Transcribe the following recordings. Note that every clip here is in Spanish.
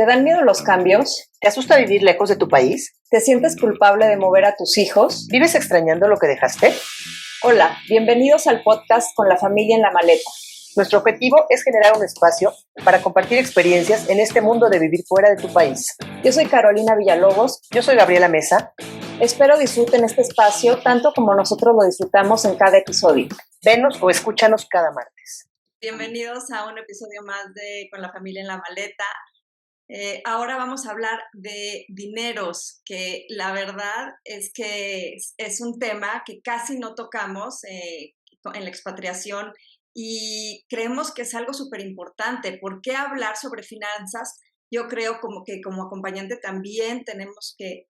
¿Te dan miedo los cambios? ¿Te asusta vivir lejos de tu país? ¿Te sientes culpable de mover a tus hijos? ¿Vives extrañando lo que dejaste? Hola, bienvenidos al podcast Con la familia en la maleta. Nuestro objetivo es generar un espacio para compartir experiencias en este mundo de vivir fuera de tu país. Yo soy Carolina Villalobos. Yo soy Gabriela Mesa. Espero disfruten este espacio tanto como nosotros lo disfrutamos en cada episodio. Venos o escúchanos cada martes. Bienvenidos a un episodio más de Con la familia en la maleta. Ahora vamos a hablar de dineros, que la verdad es que es un tema que casi no tocamos en la expatriación y creemos que es algo súper importante. ¿Por qué hablar sobre finanzas? Yo creo como que como acompañante también tenemos que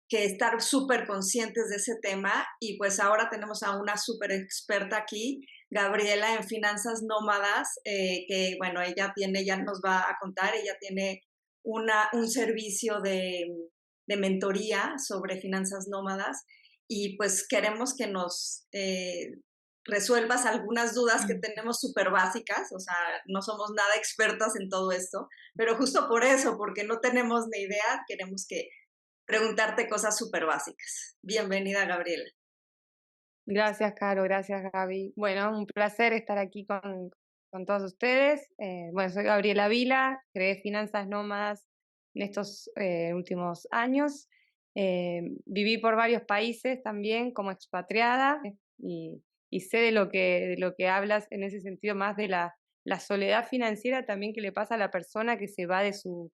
estar súper conscientes de ese tema y pues ahora tenemos a una súper experta aquí, Gabriela, en finanzas nómadas, que bueno, ella nos va a contar, ella tiene un servicio de mentoría sobre finanzas nómadas y pues queremos que nos resuelvas algunas dudas que tenemos súper básicas, o sea, no somos nada expertas en todo esto, pero justo por eso, porque no tenemos ni idea, queremos preguntarte cosas súper básicas. Bienvenida, Gabriela. Gracias, Caro, gracias, Gaby. Bueno, un placer estar aquí con todos ustedes. Bueno, soy Gabriela Vila, creé Finanzas Nómadas en estos últimos años. Viví por varios países también como expatriada y sé de lo que hablas en ese sentido, más de la soledad financiera también que le pasa a la persona que se va de su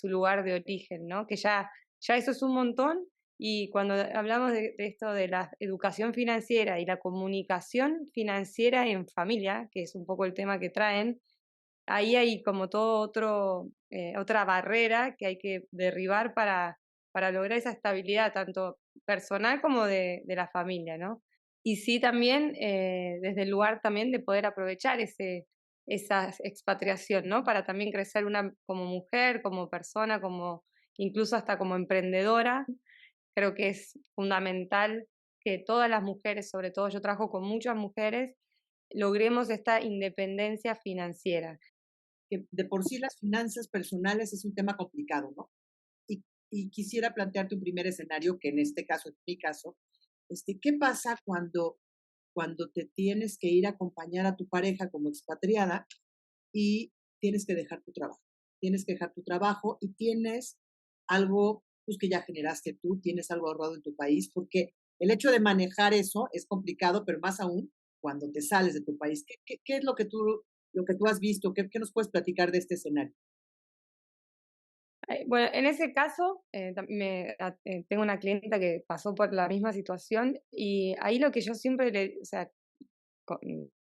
lugar de origen, ¿no? Que ya eso es un montón. Y cuando hablamos de esto de la educación financiera y la comunicación financiera en familia, que es un poco el tema que traen, ahí hay como todo otra barrera que hay que derribar para lograr esa estabilidad, tanto personal como de la familia, ¿no? Y sí también desde el lugar también de poder aprovechar esa expatriación, ¿no? Para también crecer como mujer, como persona, incluso hasta como emprendedora. Creo que es fundamental que todas las mujeres, sobre todo yo trabajo con muchas mujeres, logremos esta independencia financiera. Que de por sí las finanzas personales es un tema complicado, ¿no? Y quisiera plantearte un primer escenario, que en este caso, en mi caso, ¿qué pasa cuando te tienes que ir a acompañar a tu pareja como expatriada y tienes que dejar tu trabajo? Tienes que dejar tu trabajo y tienes algo pues, que ya generaste tú, tienes algo ahorrado en tu país, porque el hecho de manejar eso es complicado, pero más aún cuando te sales de tu país. ¿Qué es lo que tú has visto? ¿Qué nos puedes platicar de este escenario? Bueno, en ese caso, tengo una clienta que pasó por la misma situación y ahí lo que yo siempre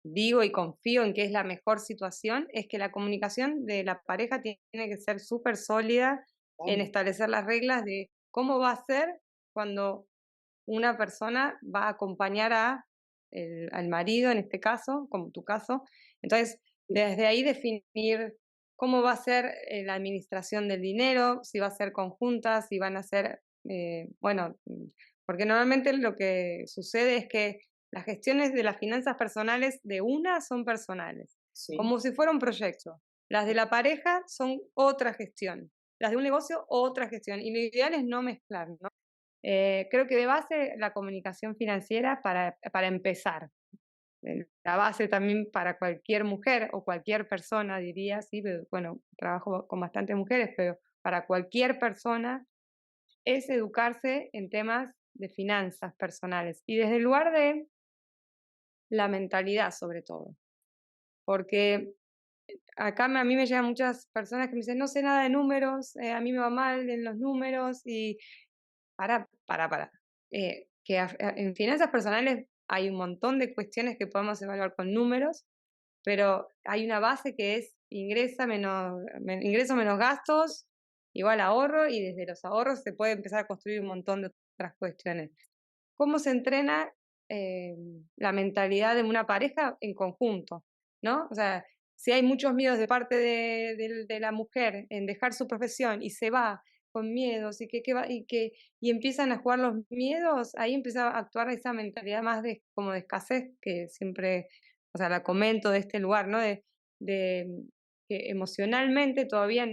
digo y confío en que es la mejor situación es que la comunicación de la pareja tiene que ser súper sólida en establecer las reglas de cómo va a ser cuando una persona va a acompañar al marido, en este caso, como tu caso. Entonces, desde ahí definir cómo va a ser la administración del dinero, si va a ser conjunta, si van a ser, porque normalmente lo que sucede es que las gestiones de las finanzas personales de una son personales, Sí. como si fuera un proyecto. Las de la pareja son otra gestión, las de un negocio otra gestión, y lo ideal es no mezclar, ¿no? Creo que de base la comunicación financiera para empezar. La base también para cualquier mujer o cualquier persona, diría, sí, pero bueno, trabajo con bastantes mujeres, pero para cualquier persona es educarse en temas de finanzas personales y desde el lugar de la mentalidad sobre todo. Porque acá a mí me llegan muchas personas que me dicen, no sé nada de números, a mí me va mal en los números y para. En finanzas personales hay un montón de cuestiones que podemos evaluar con números, pero hay una base que es ingreso menos gastos igual ahorro, y desde los ahorros se puede empezar a construir un montón de otras cuestiones. ¿Cómo se entrena la mentalidad de una pareja en conjunto? ¿No? O sea, si hay muchos miedos de parte de la mujer en dejar su profesión y se va con miedos y empiezan a jugar los miedos, ahí empieza a actuar esa mentalidad más como de escasez que siempre, o sea, la comento de este lugar, ¿no? De que emocionalmente todavía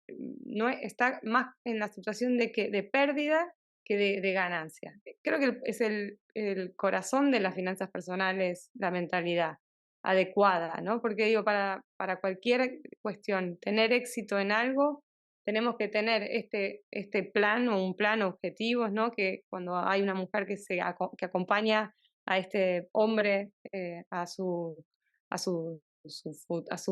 no está más en la situación de pérdida que de ganancia. Creo que es el corazón de las finanzas personales, la mentalidad adecuada, ¿no? Porque digo, para cualquier cuestión, tener éxito en algo, tenemos que tener este plan o un plan, objetivos, ¿no? Que cuando hay una mujer que acompaña a este hombre a su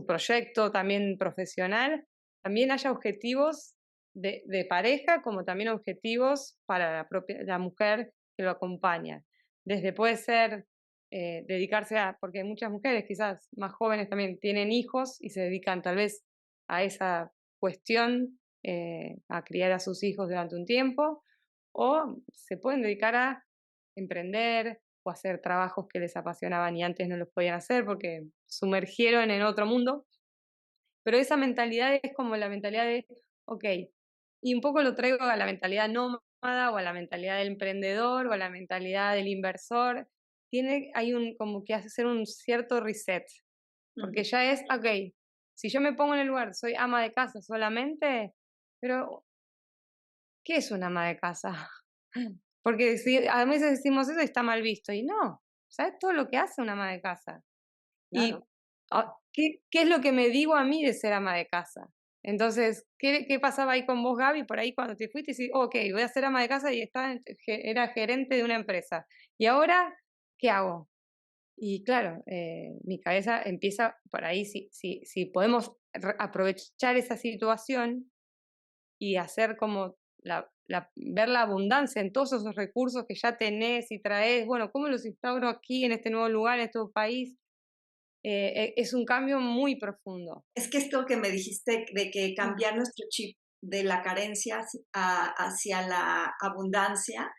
proyecto también profesional, también haya objetivos de pareja como también objetivos para la mujer que lo acompaña. Desde puede ser dedicarse porque hay muchas mujeres quizás más jóvenes también tienen hijos y se dedican tal vez a esa cuestión, a criar a sus hijos durante un tiempo, o se pueden dedicar a emprender o hacer trabajos que les apasionaban y antes no los podían hacer porque sumergieron en otro mundo. Pero esa mentalidad es como la mentalidad de, ok, y un poco lo traigo a la mentalidad nómada o a la mentalidad del emprendedor o a la mentalidad del inversor. Hay como que hacer un cierto reset, porque ya es, ok, si yo me pongo en el lugar, soy ama de casa solamente, pero ¿qué es una ama de casa? Porque a veces decimos eso y está mal visto, y no, ¿sabes todo lo que hace una ama de casa? Y Claro. ¿qué es lo que me digo a mí de ser ama de casa? Entonces, ¿qué pasaba ahí con vos, Gaby? Por ahí cuando te fuiste y decís, ok, voy a ser ama de casa y era gerente de una empresa. ¿Y ahora qué hago? Y claro, mi cabeza empieza por ahí, si podemos aprovechar esa situación y hacer como ver la abundancia en todos esos recursos que ya tenés y traes, bueno, ¿cómo los instauro aquí en este nuevo lugar, en este nuevo país? Es un cambio muy profundo. Es que esto que me dijiste de que cambiar nuestro chip de la carencia hacia la abundancia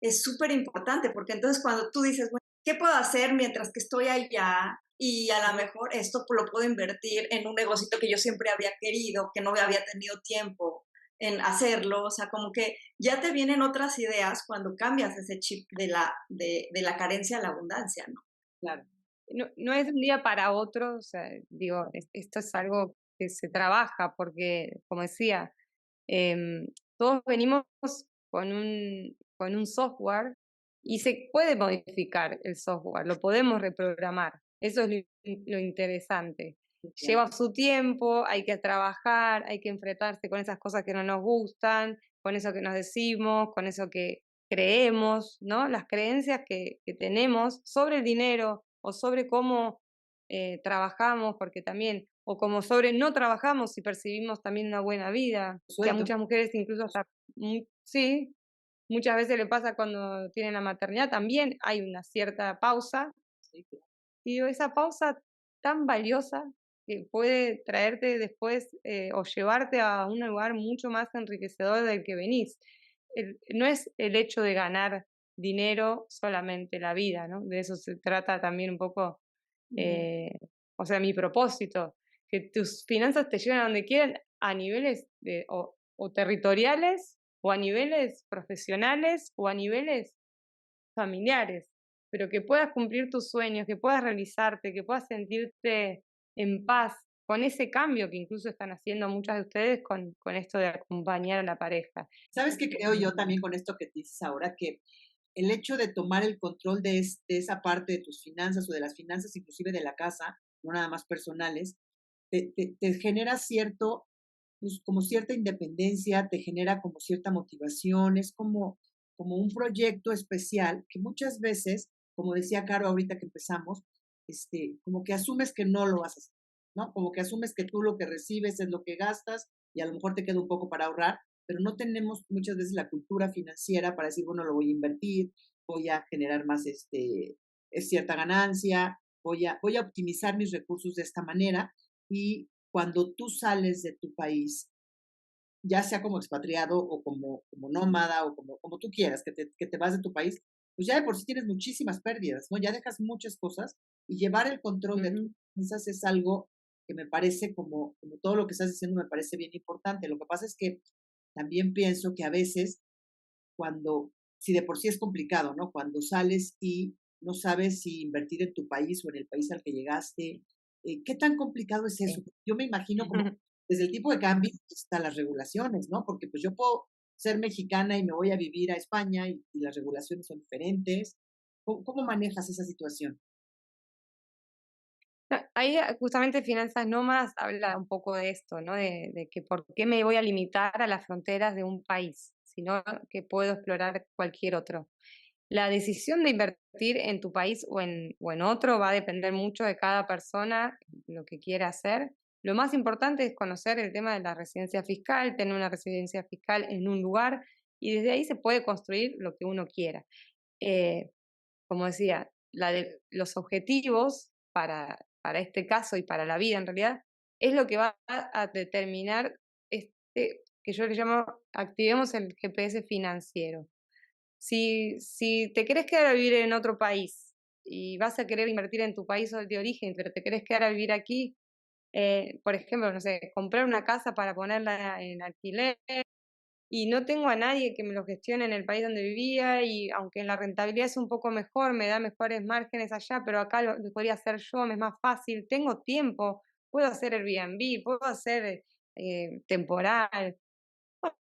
es súper importante, porque entonces cuando tú dices, bueno, ¿qué puedo hacer mientras que estoy allá? Y a lo mejor esto lo puedo invertir en un negocito que yo siempre había querido, que no había tenido tiempo en hacerlo, o sea, como que ya te vienen otras ideas cuando cambias ese chip de la carencia a la abundancia, ¿no? Claro. No es de un día para otro, o sea, digo, esto es algo que se trabaja porque, como decía, todos venimos con un software y se puede modificar el software, lo podemos reprogramar. Eso es lo interesante. Lleva su tiempo, hay que trabajar, hay que enfrentarse con esas cosas que no nos gustan, con eso que nos decimos, con eso que creemos, ¿no? Las creencias que tenemos sobre el dinero o sobre cómo trabajamos, porque también, o como sobre no trabajamos y percibimos también una buena vida, que a Sueldo. muchas mujeres incluso hasta, sí, muchas veces le pasa cuando tienen la maternidad, también hay una cierta pausa, Sí, claro. y digo, esa pausa tan valiosa que puede traerte después o llevarte a un lugar mucho más enriquecedor del que venís. No es el hecho de ganar dinero solamente la vida, ¿no? De eso se trata también un poco, eh, o sea, mi propósito, que tus finanzas te lleven a donde quieran a niveles o territoriales o a niveles profesionales o a niveles familiares, pero que puedas cumplir tus sueños, que puedas realizarte, que puedas sentirte en paz con ese cambio que incluso están haciendo muchas de ustedes con esto de acompañar a la pareja. ¿Sabes qué creo yo también con esto que dices ahora? Que el hecho de tomar el control de esa parte de tus finanzas o de las finanzas inclusive de la casa, no nada más personales, te genera cierto, pues, como cierta independencia, te genera como cierta motivación, es como un proyecto especial que muchas veces, como decía Caro ahorita que empezamos, como que asumes que no lo vas a hacer, ¿no? Como que asumes que tú lo que recibes es lo que gastas y a lo mejor te queda un poco para ahorrar, pero no tenemos muchas veces la cultura financiera para decir, bueno, lo voy a invertir, voy a generar más es cierta ganancia, voy a optimizar mis recursos de esta manera y cuando tú sales de tu país, ya sea como expatriado o como nómada o como tú quieras, que te vas de tu país, pues ya de por sí tienes muchísimas pérdidas, ¿no? Ya dejas muchas cosas y llevar el control de tus Ujú. finanzas es algo que me parece como todo lo que estás diciendo me parece bien importante. Lo que pasa es que también pienso que a veces si de por sí es complicado, ¿no? Cuando sales y no sabes si invertir en tu país o en el país al que llegaste, ¿qué tan complicado es eso? Sí. Yo me imagino como desde el tipo de cambio hasta las regulaciones, ¿no? Porque pues yo puedo ser mexicana y me voy a vivir a España y las regulaciones son diferentes. ¿Cómo manejas esa situación? Ahí justamente Finanzas Nómadas habla un poco de esto, ¿no? De que por qué me voy a limitar a las fronteras de un país, sino que puedo explorar cualquier otro. La decisión de invertir en tu país o en otro va a depender mucho de cada persona, lo que quiera hacer. Lo más importante es conocer el tema de la residencia fiscal, tener una residencia fiscal en un lugar y desde ahí se puede construir lo que uno quiera. Eh, Como decía, los objetivos para este caso y para la vida en realidad es lo que va a determinar que yo le llamo, activemos el GPS financiero. Si te querés quedar a vivir en otro país y vas a querer invertir en tu país de origen, pero te querés quedar a vivir aquí, por ejemplo, no sé, comprar una casa para ponerla en alquiler y no tengo a nadie que me lo gestione en el país donde vivía y aunque la rentabilidad es un poco mejor, me da mejores márgenes allá, pero acá lo podría hacer yo, me es más fácil, tengo tiempo, puedo hacer Airbnb, puedo hacer temporal.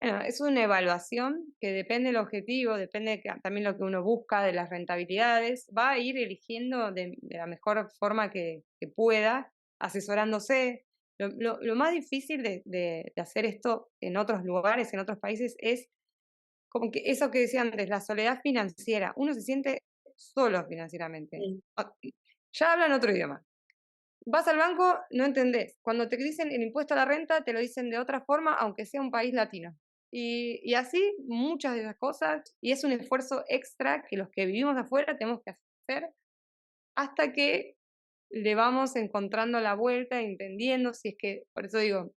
Bueno, es una evaluación que depende del objetivo, depende también lo que uno busca, de las rentabilidades, va a ir eligiendo de la mejor forma que pueda, asesorándose. Lo más difícil de hacer esto en otros lugares, en otros países, es como que eso que decía antes, la soledad financiera. Uno se siente solo financieramente. Sí. Ya hablan otro idioma. Vas al banco, no entendés. Cuando te dicen el impuesto a la renta, te lo dicen de otra forma, aunque sea un país latino. Y así muchas de esas cosas, y es un esfuerzo extra que los que vivimos afuera tenemos que hacer hasta que le vamos encontrando la vuelta, entendiendo, si es que, por eso digo,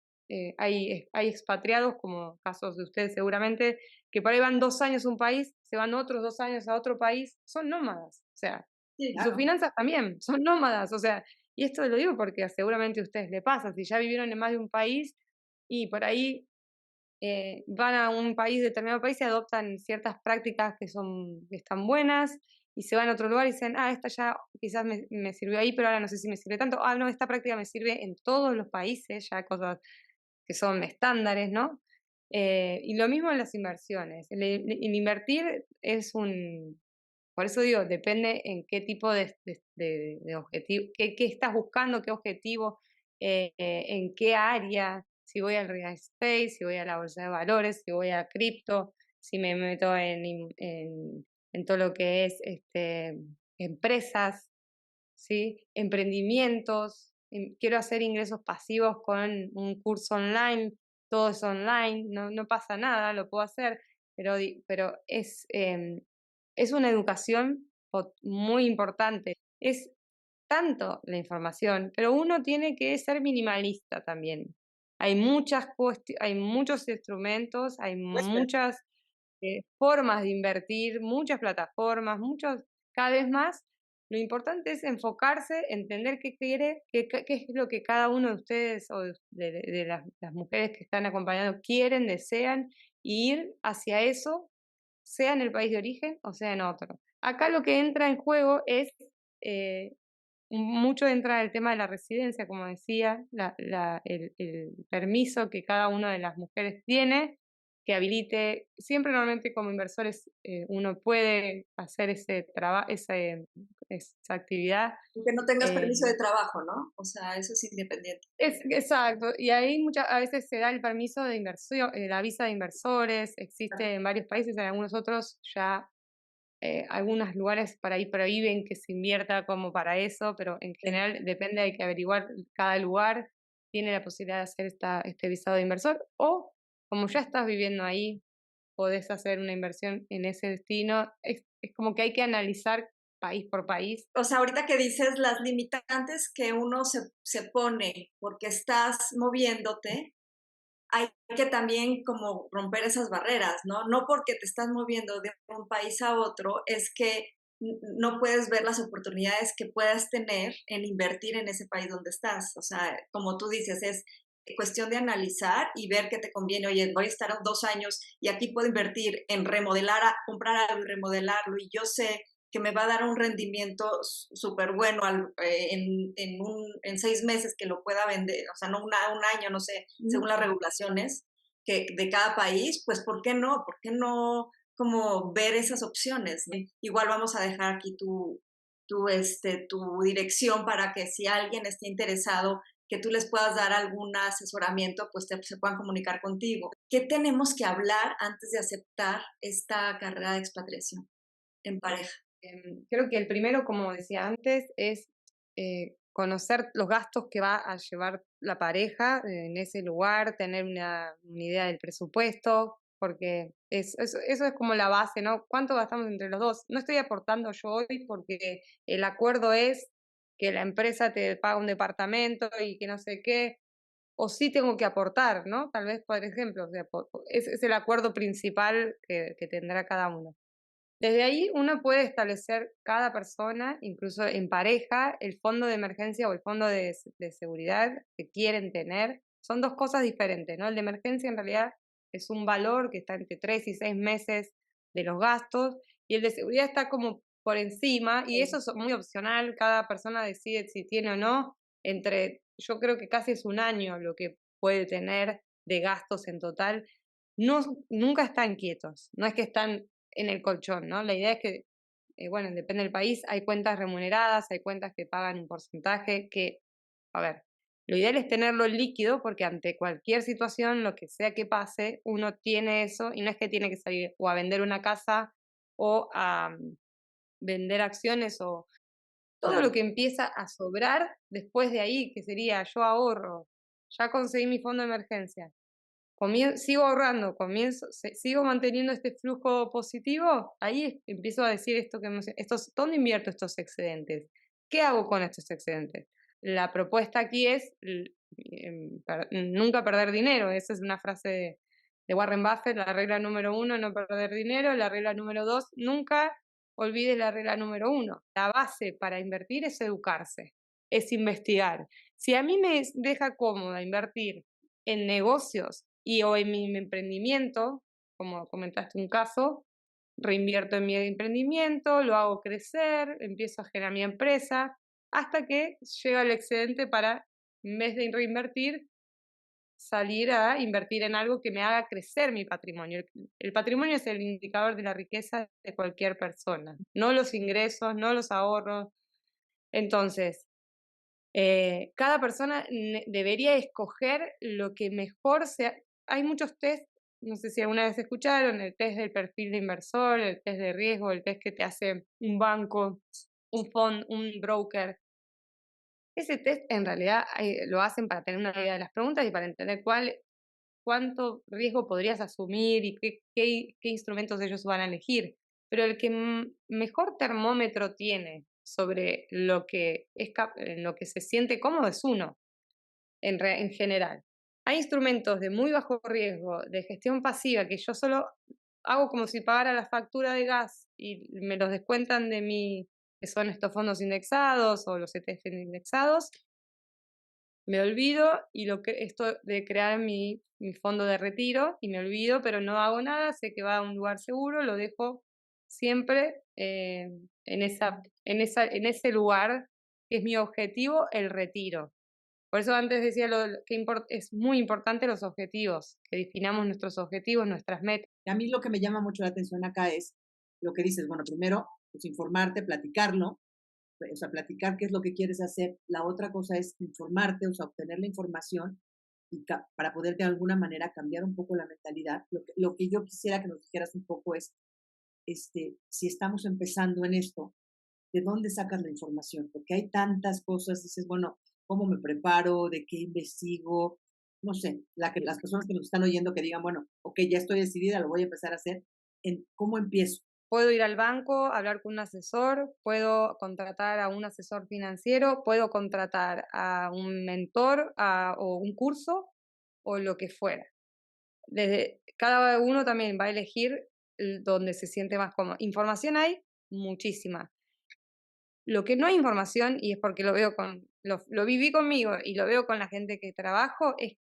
hay expatriados, como casos de ustedes seguramente, que por ahí van 2 años a un país, se van otros 2 años a otro país, son nómadas, o sea, Sí, y sus finanzas también, son nómadas, o sea, y esto lo digo porque seguramente a ustedes le pasa, si ya vivieron en más de un país y por ahí van a un país, determinado país, y adoptan ciertas prácticas que están buenas, y se van a otro lugar y dicen, esta ya quizás me sirvió ahí, pero ahora no sé si me sirve tanto. No, esta práctica me sirve en todos los países, ya cosas que son estándares, ¿no? Y lo mismo en las inversiones. El invertir es por eso digo, depende en qué tipo de objetivo, qué estás buscando, qué objetivo, en qué área, si voy al real estate, si voy a la bolsa de valores, si voy a cripto, si me meto en todo lo que es empresas, ¿sí? Emprendimientos, quiero hacer ingresos pasivos con un curso online, todo es online, no pasa nada, lo puedo hacer, pero es una educación muy importante. Es tanto la información, pero uno tiene que ser minimalista también. Hay muchos instrumentos, hay Pues, muchas formas de invertir, muchas plataformas, cada vez más. Lo importante es enfocarse, entender qué quiere, qué es lo que cada uno de ustedes o de las mujeres que están acompañando quieren, desean, y ir hacia eso, sea en el país de origen o sea en otro. Acá lo que entra en juego es, mucho entra el tema de la residencia, como decía, el permiso que cada una de las mujeres tiene, que habilite, siempre normalmente como inversores uno puede hacer esa actividad. que no tengas eh, permiso de trabajo, ¿no? O sea, eso es independiente. exacto, y ahí a veces se da el permiso de inversión, la visa de inversores, existe en varios países, en algunos otros ya algunos lugares para ahí prohíben que se invierta como para eso, pero en general depende, hay que averiguar, cada lugar tiene la posibilidad de hacer este visado de inversor, o como ya estás viviendo ahí, podés hacer una inversión en ese destino. Es como que hay que analizar país por país. O sea, ahorita que dices las limitantes que uno se pone porque estás moviéndote, hay que también como romper esas barreras, ¿no? No porque te estás moviendo de un país a otro es que no puedes ver las oportunidades que puedas tener en invertir en ese país donde estás. O sea, como tú dices, es cuestión de analizar y ver qué te conviene. Oye, voy a estar 2 años y aquí puedo invertir en remodelar, comprar algo y remodelarlo, y yo sé que me va a dar un rendimiento súper bueno en 6 meses que lo pueda vender, o sea, no un año, no sé, según las regulaciones de cada país, pues ¿por qué no? ¿Por qué no como ver esas opciones? ¿No? Igual vamos a dejar aquí tu dirección para que si alguien esté interesado, que tú les puedas dar algún asesoramiento, pues se puedan comunicar contigo. ¿Qué tenemos que hablar antes de aceptar esta carrera de expatriación en pareja? Creo que el primero, como decía antes, es conocer los gastos que va a llevar la pareja en ese lugar, tener una idea del presupuesto, porque eso es como la base, ¿no? ¿Cuánto gastamos entre los dos? No estoy aportando yo hoy porque el acuerdo es que la empresa te paga un departamento y que no sé qué, o sí tengo que aportar, ¿no? Tal vez, por ejemplo, o sea, es el acuerdo principal que tendrá cada uno. Desde ahí uno puede establecer cada persona, incluso en pareja, el fondo de emergencia o el fondo de seguridad que quieren tener. Son dos cosas diferentes, ¿no? El de emergencia en realidad es un valor que está entre 3 y 6 meses de los gastos y el de seguridad está como por encima y eso es muy opcional, cada persona decide si tiene o no. Yo creo que casi es un año lo que puede tener de gastos en total. No, nunca están quietos, no es que están en el colchón, ¿no? La idea es que, bueno, depende del país, hay cuentas remuneradas, hay cuentas que pagan un porcentaje que, a ver, lo ideal es tenerlo en líquido porque ante cualquier situación, lo que sea que pase, uno tiene eso y no es que tiene que salir o a vender una casa o a vender acciones o todo lo que empieza a sobrar después de ahí, que sería yo ahorro, ya conseguí mi fondo de emergencia, sigo ahorrando, sigo manteniendo este flujo positivo, ahí empiezo a decir ¿dónde invierto estos excedentes? ¿Qué hago con estos excedentes? La propuesta aquí es nunca perder dinero, esa es una frase de Warren Buffett, la regla número 1, no perder dinero, la regla número 2, nunca olvides la regla número 1, la base para invertir es educarse, es investigar. Si a mí me deja cómoda invertir en negocios o en mi emprendimiento, como comentaste un caso, reinvierto en mi emprendimiento, lo hago crecer, empiezo a generar mi empresa, hasta que llega el excedente para, en vez de reinvertir, salir a invertir en algo que me haga crecer mi patrimonio. El patrimonio es el indicador de la riqueza de cualquier persona, no los ingresos, no los ahorros. Entonces, cada persona debería escoger lo que mejor sea. Hay muchos test, no sé si alguna vez escucharon, el test del perfil de inversor, el test de riesgo, el test que te hace un banco, un fondo, un broker. Ese test en realidad lo hacen para tener una idea de las preguntas y para entender cuánto riesgo podrías asumir y qué instrumentos ellos van a elegir. Pero el que mejor termómetro tiene sobre en lo que se siente cómodo es uno, en general. Hay instrumentos de muy bajo riesgo, de gestión pasiva, que yo solo hago como si pagara la factura de gas y me los descuentan que son estos fondos indexados o los ETF indexados, me olvido y esto de crear mi fondo de retiro y me olvido, pero no hago nada, sé que va a un lugar seguro, lo dejo siempre en ese lugar que es mi objetivo, el retiro. Por eso antes decía que es muy importante los objetivos, que definamos nuestros objetivos, nuestras metas. A mí lo que me llama mucho la atención acá es lo que dices, bueno, primero, pues informarte, platicarlo, o sea, platicar qué es lo que quieres hacer. La otra cosa es informarte, o sea, obtener la información y para poder de alguna manera cambiar un poco la mentalidad. Lo que yo quisiera que nos dijeras un poco es, si estamos empezando en esto, ¿de dónde sacas la información? Porque hay tantas cosas, dices, bueno, ¿cómo me preparo? ¿De qué investigo? No sé, las personas que nos están oyendo que digan, bueno, ok, ya estoy decidida, lo voy a empezar a hacer. ¿Cómo empiezo? Puedo ir al banco, hablar con un asesor, puedo contratar a un asesor financiero, puedo contratar a un mentor o un curso o lo que fuera. Cada uno también va a elegir donde se siente más cómodo. Información hay muchísima. Lo que no hay información, y es porque lo viví conmigo y lo veo con la gente que trabajo, es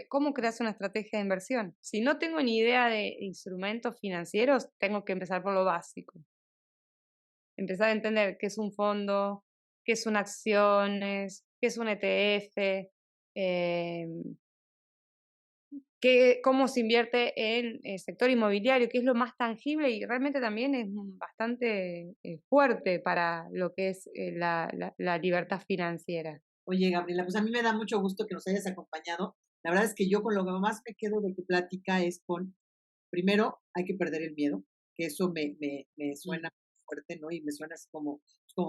cómo creas una estrategia de inversión. Si no tengo ni idea de instrumentos financieros, tengo que empezar por lo básico. empezar a entender qué es un fondo, qué son acciones, qué es un ETF, cómo se invierte en el sector inmobiliario, que es lo más tangible y realmente también es bastante fuerte para lo que es la libertad financiera. Oye, Gabriela, pues a mí me da mucho gusto que nos hayas acompañado. La verdad es que yo con lo que más me quedo de tu plática es con, primero, hay que perder el miedo, que eso me suena fuerte, ¿no? Y me suena así como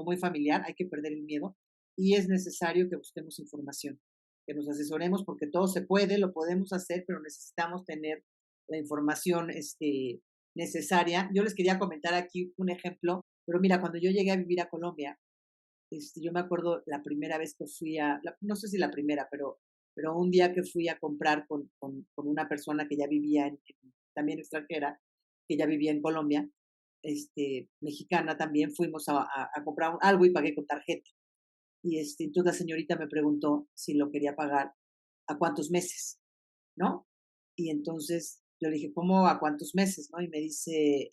muy familiar, hay que perder el miedo. Y es necesario que busquemos información, que nos asesoremos, porque todo se puede, lo podemos hacer, pero necesitamos tener la información necesaria. Yo les quería comentar aquí un ejemplo, pero mira, cuando yo llegué a vivir a Colombia, yo me acuerdo la primera vez que fui no sé si la primera, pero un día que fui a comprar con una persona que ya vivía también extranjera, que ya vivía en Colombia, mexicana también, fuimos a comprar algo y pagué con tarjeta. Y entonces la señorita me preguntó si lo quería pagar a cuántos meses, ¿no? Y entonces yo le dije, ¿cómo a cuántos meses, no? Y me dice,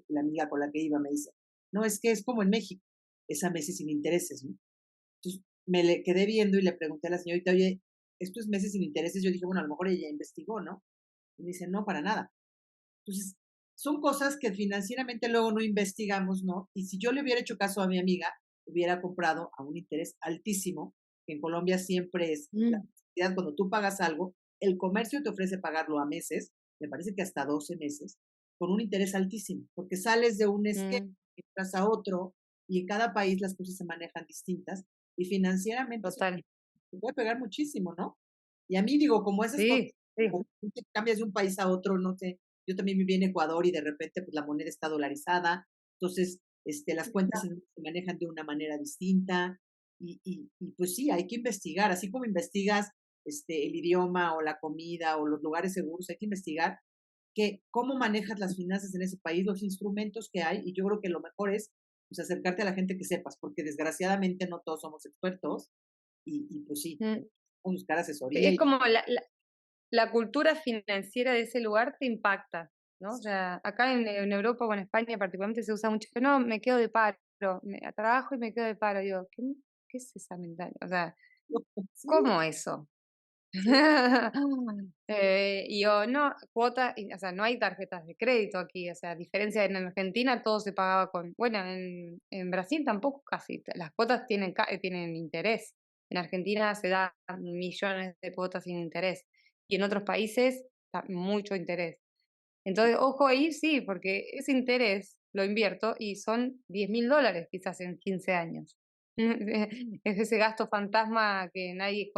la amiga con la que iba, me dice, no, es que es como en México, es a meses sin intereses, ¿no? Entonces me le quedé viendo y le pregunté a la señorita, oye, ¿esto es meses sin intereses? Yo dije, bueno, a lo mejor ella investigó, ¿no? Y me dice, no, para nada. Entonces, son cosas que financieramente luego no investigamos, ¿no? Y si yo le hubiera hecho caso a mi amiga, hubiera comprado a un interés altísimo, que en Colombia siempre es la Mm, facilidad cuando tú pagas algo, el comercio te ofrece pagarlo a meses, me parece que hasta 12 meses, con un interés altísimo, porque sales de un esquema, mm, entras a otro, y en cada país las cosas se manejan distintas, y financieramente eso total. te puede pegar muchísimo, ¿no? Y a mí digo, como esas cosas, Sí, sí. como que cambias de un país a otro, no sé, yo también viví en Ecuador y de repente pues la moneda está dolarizada, entonces las cuentas se manejan de una manera distinta y pues sí, hay que investigar, así como investigas el idioma o la comida o los lugares seguros, hay que investigar cómo manejas las finanzas en ese país, los instrumentos que hay y yo creo que lo mejor es pues, acercarte a la gente que sepas, porque desgraciadamente no todos somos expertos y pues sí, Mm. buscar asesoría Es y como la cultura financiera de ese lugar te impacta, ¿no? O sea, acá en Europa o en España particularmente se usa mucho, no, me quedo de paro, trabajo y me quedo de paro. Digo, ¿qué es esa mentalidad? O sea, sí, ¿cómo eso? sí, Y yo, no, cuota, o sea, no hay tarjetas de crédito aquí, o sea, a diferencia en Argentina todo se pagaba bueno, en Brasil tampoco casi, las cuotas tienen interés. En Argentina se dan millones de cuotas sin interés y en otros países mucho interés. Entonces, ojo ahí, sí, porque ese interés lo invierto y son $10.000 quizás en 15 años. Es ese gasto fantasma que nadie,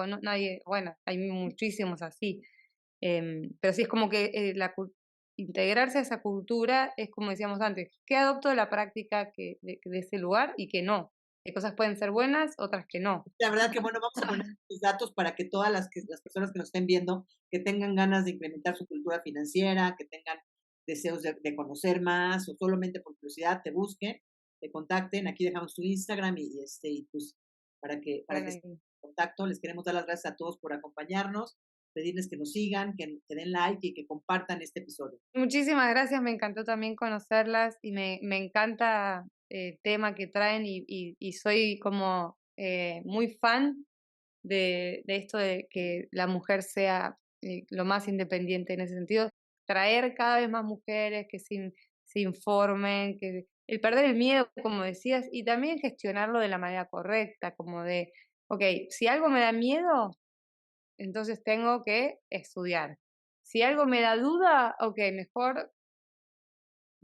bueno, hay muchísimos así. Pero sí es como que integrarse a esa cultura es como decíamos antes, ¿qué adopto de la práctica de ese lugar y que no? Hay cosas pueden ser buenas, otras que no. la verdad que bueno, vamos a poner tus datos para que todas las personas que nos estén viendo, que tengan ganas de incrementar su cultura financiera, que tengan deseos de conocer más o solamente por curiosidad, te busquen, te contacten, aquí dejamos tu Instagram y pues para que estén Bueno, en contacto, les queremos dar las gracias a todos por acompañarnos, pedirles que nos sigan, que den like y que compartan este episodio. muchísimas gracias, me encantó también conocerlas y me encanta el tema que traen y soy como muy fan de esto de que la mujer sea lo más independiente en ese sentido, traer cada vez más mujeres que se informen, que el perder el miedo, como decías, y también gestionarlo de la manera correcta, como de, ok, si algo me da miedo, entonces tengo que estudiar. Si algo me da duda, ok, mejor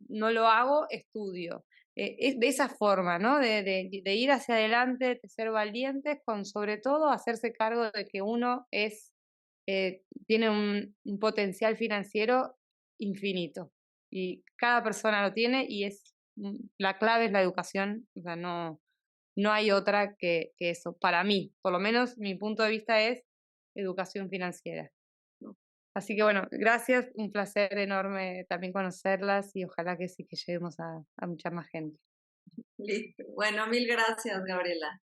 no lo hago, estudio. Es de esa forma, ¿no? De ir hacia adelante, de ser valientes, con sobre todo hacerse cargo de que uno tiene un potencial financiero infinito. Y cada persona lo tiene y la clave es la educación, o sea, no hay otra que eso. Para mí, por lo menos mi punto de vista es educación financiera. Así que bueno, gracias, un placer enorme también conocerlas y ojalá que sí que lleguemos a mucha más gente. Listo. Bueno, mil gracias, Gabriela.